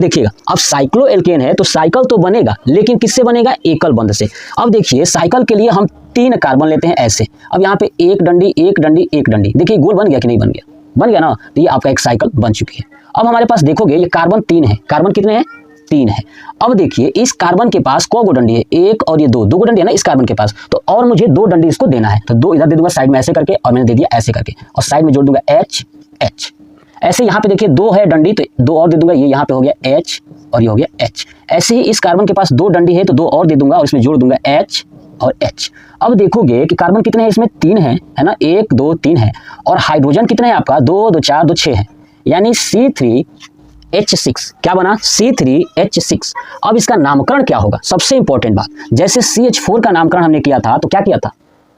देखिएगा अब cyclo alkene है तो साइकिल तो बनेगा, लेकिन किससे बनेगा? एकल बंध से। अब देखिए साइकिल के लिए हम 3 कार्बन लेते हैं ऐसे। अब यहाँ पे एक डंडी एक डंडी एक डंडी, देखिए गोल बन गया कि नहीं बन गया? बन गया ना, तो ये आपका एक साइकिल बन चुकी है। अब हमारे पास देखोगे ये कार्बन 3 है, कार्बन कितने हैं? 3 है। अब देखिए इस कार्बन के पास कौ गो डंडी है? एक और ये दो गो डंडी है ना इस कार्बन के पास, तो और मुझे 2 डंडी इसको देना है, तो 2 इधर दे दूंगा साइड में ऐसे करके, और मैंने दे दिया ऐसे करके, और साइड में जोड़ दूंगा H H। ऐसे यहाँ पे देखिए 2 है डंडी, तो 2 और दे दूंगा, ये यहाँ पे हो गया H और ये हो गया H। ऐसे ही इस कार्बन के पास 2 डंडी है तो 2 और दे दूंगा और इसमें जोड़ दूंगा H और H। अब देखोगे कि कार्बन कितने हैं इसमें? 3 है ना, 1 2 3 है, और हाइड्रोजन कितने हैं आपका? 2 2 4 2 6 है, यानी C3H6। क्या बना? C3H6। अब इसका नामकरण क्या होगा? सबसे इंपॉर्टेंट बात, जैसे CH4 का नामकरण हमने किया था तो क्या किया था?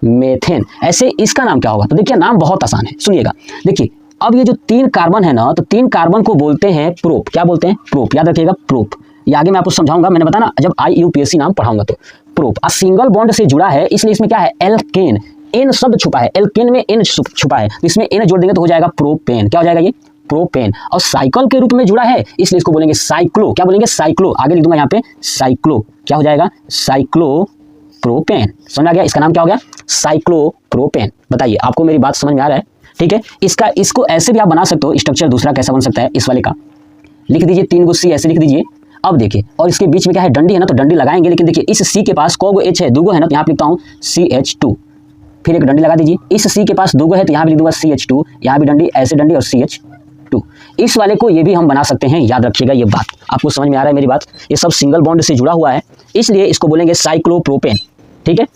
मेथेन। ऐसे इसका नाम क्या होगा? तो देखिए नाम बहुत आसान है, सुनिएगा। देखिए अब ये जो 3 कार्बन है ना, तो 3 कार्बन को बोलते हैं प्रोप। क्या बोलते हैं? प्रोप। याद रखिएगा प्रोप, ये आगे मैं आपको समझाऊंगा, मैंने बताया ना जब IUPAC नाम पढ़ाऊंगा तो। प्रोप सिंगल बॉन्ड से जुड़ा है, इसलिए इसमें क्या है? एल्केन। एन शब्द छुपा है, एल्केन में एन छुपा है, तो इसमें एन जोड़ देंगे तो हो जाएगा प्रोपेन। क्या हो जाएगा? ये प्रोपेन। और साइकिल के रूप में जुड़ा है, इसलिए इसको बोलेंगे साइक्लो। क्या बोलेंगे? साइक्लो। आगे लिख दूंगा यहाँ पे साइक्लो। क्या हो जाएगा? Cyclo propane. समझ आ गया? इसका नाम क्या हो गया? साइक्लोप्रोपेन। बताइए आपको मेरी बात समझ में आ रहा है? ठीक है। इसको ऐसे भी आप बना सकते हो। स्ट्रक्चर दूसरा कैसा बन सकता है इस वाले का? लिख दीजिए 3 गो C ऐसे लिख दीजिए। अब देखिए, और इसके बीच में क्या है? डंडी है ना, तो डंडी लगाएंगे, लेकिन देखिए इस C के पास कौ गो H है? 2 गो है ना, तो यहाँ पे लिखता हूँ CH2। फिर एक डंडी लगा दीजिए। इस C के पास 2 गो है तो यहाँ भी लिख दूंगा CH2, यहाँ भी डंडी, ऐसे डंडी और CH2। इस वाले को ये भी हम बना सकते हैं। याद रखिएगा ये बात, आपको समझ में आ रहा है मेरी बात? ये सब सिंगल बॉन्ड से जुड़ा हुआ है, इसलिए इसको बोलेंगे साइक्लोप्रोपेन। ठीक है।